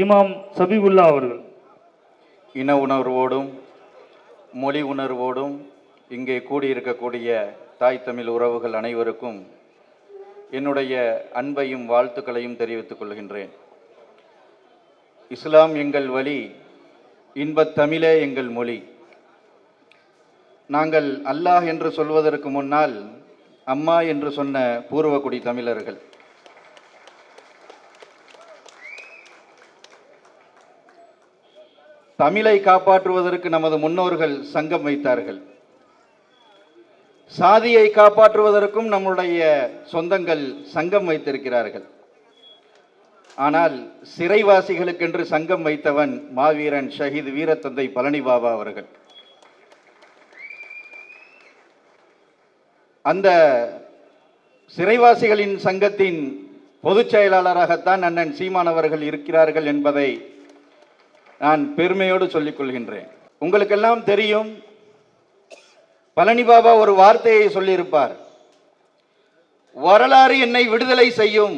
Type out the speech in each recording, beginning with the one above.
இமாம் சபிகுல்லா அவர்கள். இன உணர்வோடும் மொழி உணர்வோடும் இங்கே கூடியிருக்கக்கூடிய தாய் தமிழ் உறவுகள் அனைவருக்கும் என்னுடைய அன்பையும் வாழ்த்துக்களையும் தெரிவித்துக் கொள்கின்றேன். இஸ்லாம் எங்கள் வழி, இன்பத் தமிழே எங்கள் மொழி. நாங்கள் அல்லாஹ் என்று சொல்வதற்கு முன்னால் அம்மா என்று சொன்ன பூர்வகுடி தமிழர்கள். தமிழை காப்பாற்றுவதற்கு நமது முன்னோர்கள் சங்கம் வைத்தார்கள். சாதியை காப்பாற்றுவதற்கும் நம்முடைய சொந்தங்கள் சங்கம் வைத்திருக்கிறார்கள். ஆனால் சிறைவாசிகளுக்கென்று சங்கம் வைத்தவன் மாவீரன் ஷஹீத் வீரத்தந்தை பழனி பாபா அவர்கள். அந்த சிறைவாசிகளின் சங்கத்தின் பொதுச் செயலாளராகத்தான் அண்ணன் சீமான் அவர்கள் இருக்கிறார்கள் என்பதை நான் பெருமையோடு சொல்லிக் கொள்கின்றேன். உங்களுக்கெல்லாம் தெரியும், பழனி பாபா ஒரு வார்த்தையை சொல்லியிருப்பார். வரலாறு என்னை விடுதலை செய்யும்,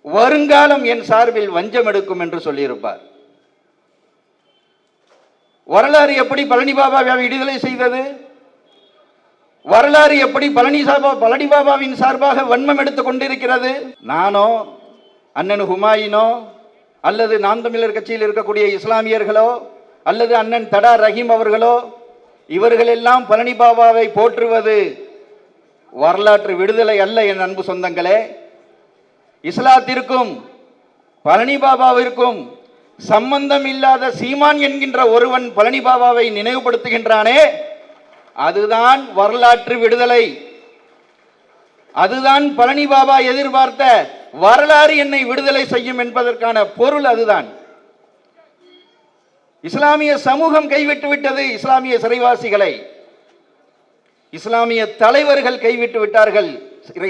வருங்காலம் என் சார்பில் வஞ்சம் எடுக்கும் என்று சொல்லியிருப்பார். வரலாறு எப்படி பழனி பாபாவை விடுதலை செய்தது? வரலாறு எப்படி பழனி பாபாவின் சார்பாக வன்மம் எடுத்துக் கொண்டிருக்கிறது? நானோ அண்ணன் ஹுமாயினோ அல்லது நாம் தமிழர் கட்சியில் இருக்கக்கூடிய இஸ்லாமியர்களோ அல்லது அண்ணன் தடா ரஹீம் அவர்களோ இவர்களெல்லாம் பழனி பாபாவை போற்றுவது வரலாற்று விடுதலை அல்ல. என் அன்பு சொந்தங்களே, இஸ்லாத்திற்கும் பழனி பாபாவிற்கும் சம்பந்தம் இல்லாத சீமான் என்கின்ற ஒருவன் பழனி பாபாவை நினைவுபடுத்துகின்றானே, அதுதான் வரலாற்று விடுதலை. அதுதான் பழனி பாபா எதிர்பார்த்த வரலாறு என்னை விடுதலை செய்யும் என்பதற்கான பொருள் அதுதான். இஸ்லாமிய சமூகம் கைவிட்டு விட்டது இஸ்லாமிய சிறைவாசிகளை. இஸ்லாமிய தலைவர்கள் கைவிட்டு விட்டார்கள்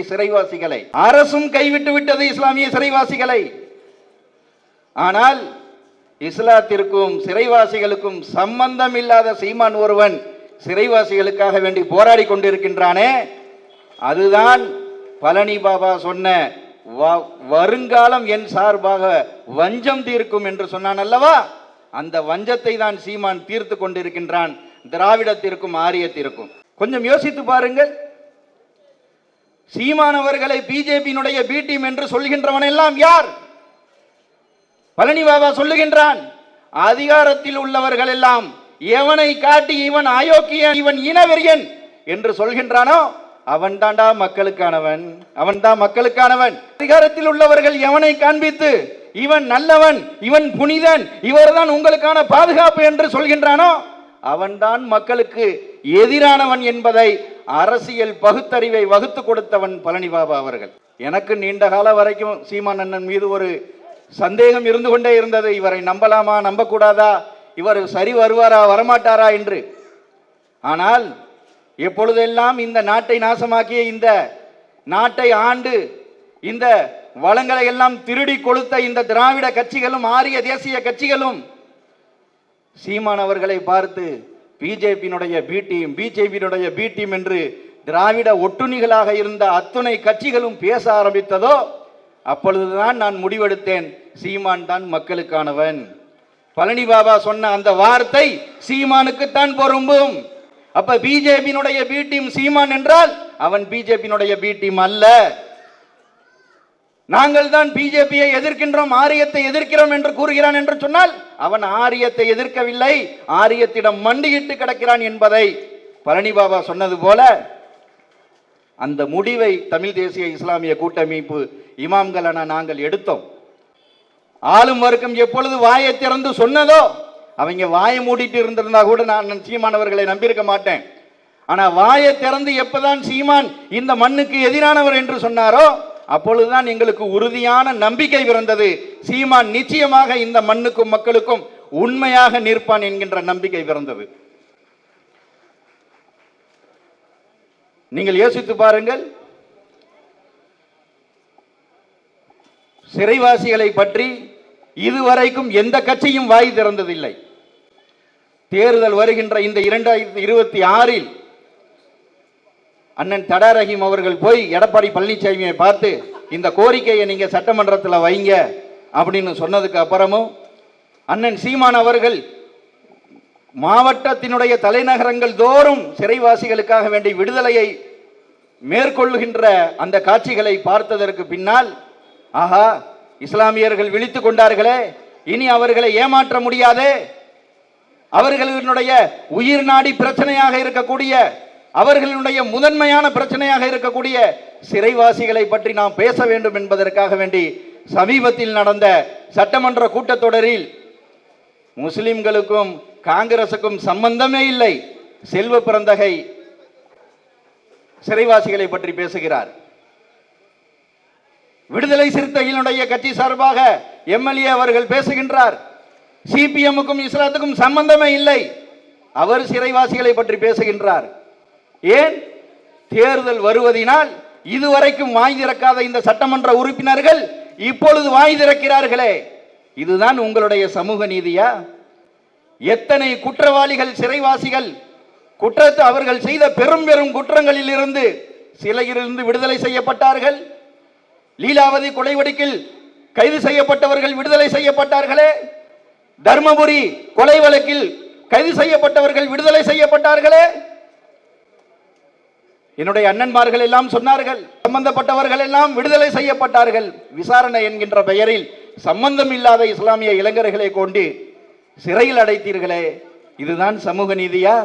சிறைவாசிகளை. அரசும் கைவிட்டு விட்டது இஸ்லாமிய சிறைவாசிகளை. ஆனால் இஸ்லாத்திற்கும் சிறைவாசிகளுக்கும் சம்பந்தம் இல்லாத சீமான் ஒருவன் சிறைவாசிகளுக்காக வேண்டி போராடி கொண்டிருக்கின்றானே, அதுதான் பழனி பாபா சொன்ன வருங்காலம் என் சார்பாக வஞ்சம் தீர்க்கும் என்று சொன்னான் அல்லவா? அந்த வஞ்சத்தை தான் சீமான் தீர்த்து கொண்டிருக்கின்றான், திராவிடத்திற்கும் ஆரியத்திற்கும். கொஞ்சம் யோசித்து பாருங்கள். சீமானவர்களை பிஜேபியினுடைய பி டீம் என்று சொல்கின்றவன் எல்லாம் யார்? பழனி பாபா சொல்லுகின்றான், அதிகாரத்தில் உள்ளவர்கள் எல்லாம் எவனை காட்டி இவன் அயோக்கியன், இவன் இனவெறியன் என்று சொல்கின்றானோ அவன் தாண்டா மக்களுக்கானவன், அவன் தான் மக்களுக்கானவன். அதிகாரத்தில் உள்ளவர்கள் எவனை காண்பித்து இவன் நல்லவன், இவன் புனிதன், இவர்தான் உங்களுக்கான பாதுகாப்பு என்று சொல்கின்றானோ அவன்தான் மக்களுக்கு எதிரானவன் என்பதை அரசியல் பகுத்தறிவை வகுத்து கொடுத்தவன் பழனி பாபா அவர்கள். எனக்கு நீண்ட கால வரைக்கும் சீமான் அண்ணன் மீது ஒரு சந்தேகம் இருந்து கொண்டே இருந்தது. இவரை நம்பலாமா நம்பக்கூடாதா, இவர் சரி வருவாரா வரமாட்டாரா என்று. ஆனால் எப்பொழுதெல்லாம் இந்த நாட்டை நாசமாக்கிய, இந்த நாட்டை ஆண்டு இந்த வளங்களை எல்லாம் திருடி கொளுத்த இந்த திராவிட கட்சிகளும் ஆரிய தேசிய கட்சிகளும் சீமான் அவர்களை பார்த்து பிஜேபியினுடைய பி டீம் என்று திராவிட ஒட்டுணிகளாக இருந்த அத்துணை கட்சிகளும் பேச ஆரம்பித்ததோ அப்பொழுதுதான் நான் முடிவெடுத்தேன், சீமான் தான் மக்களுக்கானவன். பழனி பாபா சொன்ன அந்த வார்த்தை சீமானுக்குத்தான் பொருந்தும். அப்ப பிஜேபியினுடைய பி டீம் சீமான் என்றால் அவன் பிஜேபியினுடைய பி டீம் அல்ல. நாங்கள் தான் பிஜேபியை எதிர்க்கின்றோம், ஆரியத்தை எதிர்க்கிறோம் என்று கூறுகிறான் என்று சொன்னால் அவன் ஆரியத்தை எதிர்க்கவில்லை, ஆரியத்திடம் மண்டியிட்டு கிடக்கிறான் என்பதை பழனி பாபா சொன்னது போல அந்த முடிவை தமிழ் தேசிய இஸ்லாமிய கூட்டமைப்பு இமாம்கள் நாங்கள் எடுத்தோம். ஆளும் வர்க்கம் எப்பொழுது வாயை திறந்து சொன்னதோ, அவங்க வாயை மூடிட்டு இருந்திருந்தா கூட நான் சீமானவர்களை நம்பியிருக்க மாட்டேன். ஆனா வாயை திறந்து எப்பதான் சீமான் இந்த மண்ணுக்கு எதிரானவர் என்று சொன்னாரோ அப்பொழுதுதான் எங்களுக்கு உறுதியான நம்பிக்கை பிறந்தது. சீமான் நிச்சயமாக இந்த மண்ணுக்கும் மக்களுக்கும் உண்மையாக நிற்பான் என்கின்ற நம்பிக்கை பிறந்தது. நீங்கள் யோசித்து பாருங்கள், சிறைவாசிகளை பற்றி இதுவரைக்கும் எந்த கட்சியும் வாய் திறந்ததில்லை. தேர்தல் வருகின்ற இந்த 2026 அண்ணன் தடா ரஹீம் அவர்கள் போய் எடப்பாடி பழனிசாமியை பார்த்து இந்த கோரிக்கையை நீங்க சட்டமன்றத்தில் வைங்க, அப்படின்னு சொன்னதுக்கு அப்புறமும் அண்ணன் சீமான் அவர்கள் மாவட்டத்தினுடைய தலைநகரங்கள் தோறும் சிறைவாசிகளுக்காக வேண்டிய விடுதலையை மேற்கொள்ளுகின்ற அந்த காட்சிகளை பார்த்ததற்கு பின்னால், ஆஹா, இஸ்லாமியர்கள் விழித்துக் கொண்டார்களே, இனி அவர்களை ஏமாற்ற முடியாதே, அவர்களுடைய உயிர் நாடி பிரச்சனையாக இருக்கக்கூடிய, அவர்களுடைய முதன்மையான பிரச்சனையாக இருக்கக்கூடிய சிறைவாசிகளை பற்றி நாம் பேச வேண்டும் என்பதற்காக வேண்டி சமீபத்தில் நடந்த சட்டமன்ற கூட்டத்தொடரில் முஸ்லிம்களுக்கும் காங்கிரசுக்கும் சம்பந்தமே இல்லை, செல்வ பிறந்தகை சிறைவாசிகளை பற்றி பேசுகிறார். விடுதலை சிறுத்தைகளுடைய கட்சி சார்பாக எம்எல்ஏ அவர்கள் பேசுகின்றார், சிபிஎம்முக்கும் இஸ்லாத்துக்கும் சம்பந்தமே இல்லை, அவர் சிறைவாசிகளை பற்றி பேசுகின்றார். ஏன்? தேர்தல் வருவதினால் இதுவரைக்கும் வாய் திறக்காத இந்த சட்டமன்ற உறுப்பினர்கள் இப்பொழுது வாய் திறக்கிறார்களே, இதுதான் உங்களுடைய சமூக நீதியா? எத்தனை குற்றவாளிகள் சிறைவாசிகள் குற்றத்தை அவர்கள் செய்த பெரும் பெரும் குற்றங்களில் இருந்து சிலையிலிருந்து விடுதலை செய்யப்பட்டார்கள். லீலாவதி கொலை வழக்கில் கைது செய்யப்பட்டவர்கள் விடுதலை செய்யப்பட்டார்களே, தர்மபுரி கொலை வழக்கில் கைது செய்யப்பட்டவர்கள் விடுதலை செய்யப்பட்டார்களே. என்னுடைய அண்ணன்மார்கள் எல்லாம் சொன்னார்கள், சம்பந்தப்பட்டவர்கள் எல்லாம் விடுதலை செய்யப்பட்டார்கள். விசாரணை என்கின்ற பெயரில் சம்பந்தம் இல்லாத இஸ்லாமிய இளைஞர்களை கொண்டு சிறையில் அடைத்தீர்களே, இதுதான் சமூக நீதியா?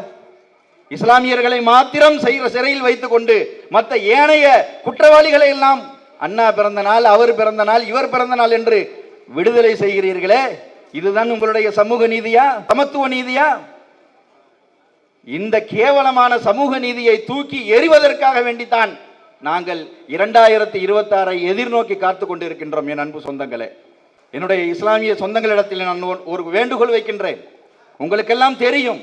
இஸ்லாமியர்களை மாத்திரம் சிறையில் வைத்துக் கொண்டு மற்ற ஏனைய குற்றவாளிகளை எல்லாம் அண்ணா பிறந்த நாள், அவர் பிறந்த நாள், இவர் பிறந்த நாள் என்று விடுதலை செய்கிறீர்களே, இதுதான் உங்களுடைய சமூக நீதியா? சமத்துவ நீதியா? இந்த கேவலமான சமூக நீதியை தூக்கி எறிவதற்காக வேண்டித்தான் நாங்கள் 2026 எதிர்நோக்கி காத்துக் கொண்டிருக்கின்றோம். என் அன்பு சொந்தங்களே, என்னுடைய இஸ்லாமிய சொந்தங்களிடத்தில் நான் ஒரு வேண்டுகோள் வைக்கின்றேன். உங்களுக்கெல்லாம் தெரியும்,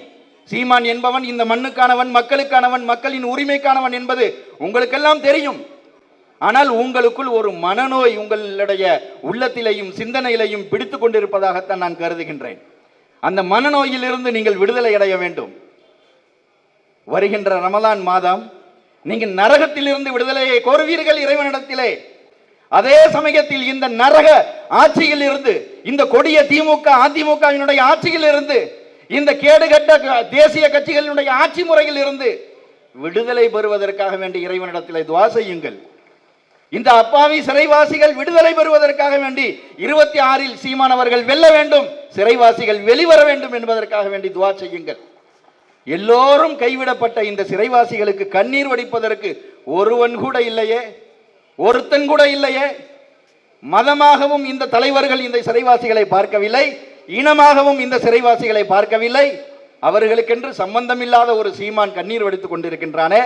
சீமான் என்பவன் இந்த மண்ணுக்கானவன், மக்களுக்கானவன், மக்களின் உரிமைக்கானவன் என்பது உங்களுக்கெல்லாம் தெரியும். ஆனால் உங்களுக்குள் ஒரு மனநோய் உங்களுடைய உள்ளத்திலையும் சிந்தனையிலையும் பிடித்துக் கொண்டிருப்பதாகத்தான் நான் கருதுகின்றேன். அந்த மனநோயிலிருந்து நீங்கள் விடுதலை அடைய வேண்டும். வருகின்ற ரமலான் மாதம் நீங்கள் நரகத்திலிருந்து விடுதலையை கோருவீர்கள் இறைவனிடத்திலே. அதே சமயத்தில் இந்த நரக ஆட்சியில் இருந்து, இந்த கொடிய திமுக அதிமுகவினுடைய ஆட்சியில் இருந்து, இந்த கேடுகட்ட தேசிய கட்சிகளினுடைய ஆட்சி முறையில் இருந்து விடுதலை பெறுவதற்காக வேண்டி இறைவனிடத்திலே துஆ செய்யுங்கள். இந்த அப்பாவி சிறைவாசிகள் விடுதலை பெறுவதற்காக வேண்டி 26 சீமானவர்கள் வெல்ல வேண்டும், சிறைவாசிகள் வெளிவர வேண்டும் என்பதற்காக வேண்டி துஆ செய்யுங்கள். எல்லோரும் கைவிடப்பட்ட இந்த சிறைவாசிகளுக்கு கண்ணீர் வடிப்பதற்கு ஒருவன் கூட இல்லையே, ஒருத்தன் கூட இல்லையே. மதமாகவும் இந்த தலைவர்கள் இந்த சிறைவாசிகளை பார்க்கவில்லை, இனமாகவும் இந்த சிறைவாசிகளை பார்க்கவில்லை. அவர்களுக்கென்று சம்பந்தமில்லாத ஒரு சீமான் கண்ணீர் வடித்துக் கொண்டிருக்கின்றானே,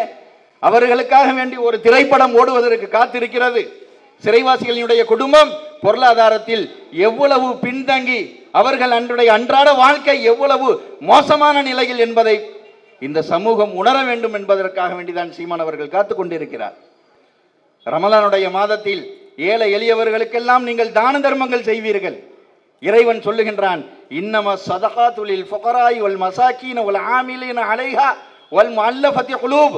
அவர்களுக்காக வேண்டி ஒரு திரைப்படம் ஓடுவதற்கு காத்திருக்கிறது. சிறைவாசிகளுடைய குடும்பம் பொருளாதாரத்தில் எவ்வளவு பின்தங்கி, அவர்கள் அன்றாட வாழ்க்கை எவ்வளவு மோசமான நிலையில் என்பதை இந்த சமூகம் உணர வேண்டும் என்பதற்காக வேண்டிதான் சீமான் அவர்கள் காத்துக் கொண்டிருக்கிறார். ரமலானுடைய மாதத்தில் ஏழை எளியவர்களுக்கெல்லாம் நீங்கள் தான தர்மங்கள் செய்வீர்கள். இறைவன் சொல்லுகின்றான், இன்னம ஸதகாத்துல் ஃபுகராய் வல் மசாகீன வல் ஆமிலீன அலைஹா வல் முஅல்லஃபதி குலூப்.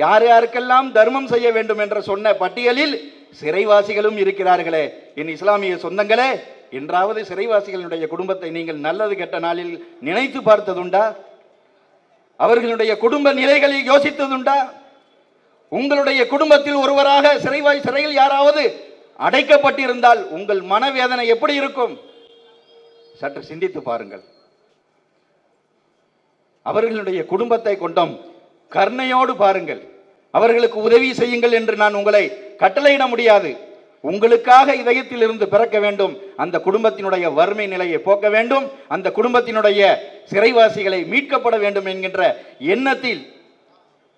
யார் யாருக்கெல்லாம் தர்மம் செய்ய வேண்டும் என்ற சொன்ன பட்டியலில் சிறைவாசிகளும் இருக்கிறார்களே. என் இஸ்லாமிய சொந்தங்களே, என்றாவது சிறைவாசிகளுடைய குடும்பத்தை நீங்கள் நல்லது கெட்ட நாளில் நினைத்து பார்த்ததுண்டா? அவர்களுடைய குடும்ப நிலைகளை யோசித்ததுண்டா? உங்களுடைய குடும்பத்தில் ஒருவராக சிறையில் யாராவது அடைக்கப்பட்டிருந்தால் உங்கள் மனவேதனை எப்படி இருக்கும்? சற்று சிந்தித்து பாருங்கள். அவர்களுடைய குடும்பத்தை கொண்டும் கருணையோடு பாருங்கள். அவர்களுக்கு உதவி செய்யுங்கள் என்று நான் உங்களை கட்டளையிட முடியாது. உங்களுக்காக இதயத்தில் இருந்து பிறக்க வேண்டும். அந்த குடும்பத்தினுடைய வறுமை நிலையை போக்க வேண்டும், அந்த குடும்பத்தினுடைய சிறைவாசிகளை மீட்கப்பட வேண்டும் என்கின்ற எண்ணத்தில்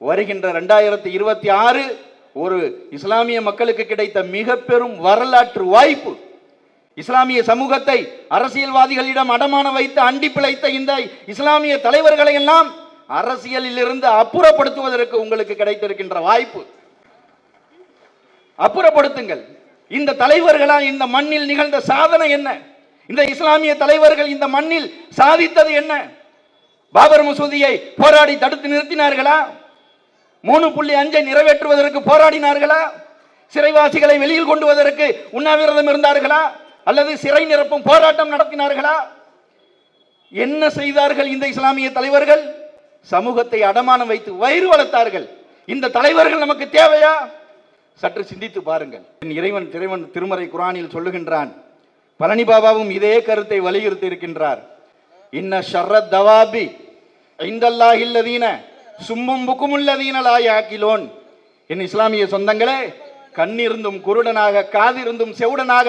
வருகின்ற 2026 ஒரு இஸ்லாமிய மக்களுக்கு கிடைத்த மிக பெரும் வரலாற்று வாய்ப்பு. இஸ்லாமிய சமூகத்தை அரசியல்வாதிகளிடம் அடமான வைத்து அண்டி பிழைத்த இந்த இஸ்லாமிய தலைவர்களை எல்லாம் அரசியலில் இருந்து அப்புறப்படுத்துவதற்கு உங்களுக்கு கிடைத்திருக்கின்ற வாய்ப்பு. அப்புறப்படுத்துங்கள். இந்த தலைவர்களால் இந்த மண்ணில் நிகழ்ந்த சாதனை என்ன? இந்த இஸ்லாமிய தலைவர்கள் இந்த மண்ணில் சாதித்தது என்ன? பாபர் மசூதியை போராடி தடுத்து நிறுத்தினார்களா? 3.5 நிறைவேற்றுவதற்கு போராடினார்களா? சிறைவாசிகளை வெளியில் கொண்டு வருவதற்கு உண்ணாவிரதம் இருந்தார்களா? அல்லது சிறை நிரப்பும் போராட்டம் நடத்தினார்களா? என்ன செய்தார்கள் இந்த இஸ்லாமிய தலைவர்கள்? சமூகத்தை அடமானம் வைத்து வயிறு வளர்த்தார்கள். இந்த தலைவர்கள் நமக்கு தேவையா? சற்று சிந்தித்து பாருங்கள். இறைவன் திருமறை குர்ஆனில் சொல்லுகின்றான். பழனி பாபாவும் இதே கருத்தை வலியுறுத்தி இருக்கின்றார். இன்ன ஷர்ரத் தவாபி இந்தல்லாஹில்லதீன சும்மும் புக்குமுல்லதீன லா யாக்கிலோன். என் இஸ்லாமிய சொந்தங்களே, கண்ணிருந்தும் குருடனாக, காதிருந்தும் செவுடனாக,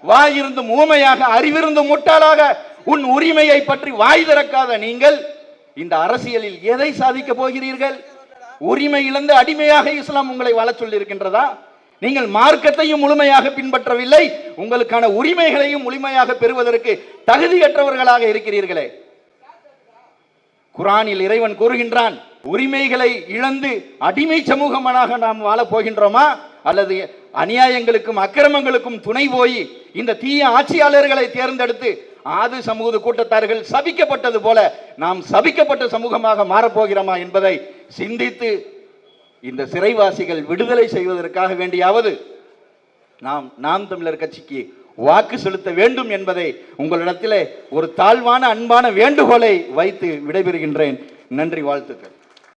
வாயிருந்தும் ஊமையாக, அறிவிருந்தும் முட்டாளாக உன் உரிமையை பற்றி வாய் திறக்காத நீங்கள் இந்த அரசியலில் எதை சாதிக்க போகிறீர்கள்? உரிமை இழந்து அடிமையாக இஸ்லாம் உங்களை வாழச் சொல்லி இருக்கின்றதா? நீங்கள் மார்க்கத்தையும் முழுமையாக பின்பற்றவில்லை, உங்களுக்கான உரிமைகளையும் முழுமையாக பெறுவதற்கு தகுதியற்றவர்களாக இருக்கிறீர்களே. குர்ஆனில் இறைவன் கூறுகின்றான், உரிமைகளை இழந்து அடிமை சமூகமாக நாம் வாழப் போகின்றோமா, அல்லது அநியாயங்களுக்கும் அக்கிரமங்களுக்கும் துணை போய் இந்த தீய ஆட்சியாளர்களை தேர்ந்தெடுத்து ஆது சமூக கூட்டத்தார்கள் சபிக்கப்பட்டது போல நாம் சபிக்கப்பட்ட சமூகமாக மாறப்போகிறோமா என்பதை சிந்தித்து இந்த சிறைவாசிகள் விடுதலை செய்வதற்காக வேண்டியாவது நாம் தமிழர் கட்சிக்கு வாக்கு செலுத்த வேண்டும் என்பதை உங்களிடத்திலே ஒரு தாழ்வான அன்பான வேண்டுகோளை வைத்து விடைபெறுகின்றேன். நன்றி, வாழ்த்துக்கள்.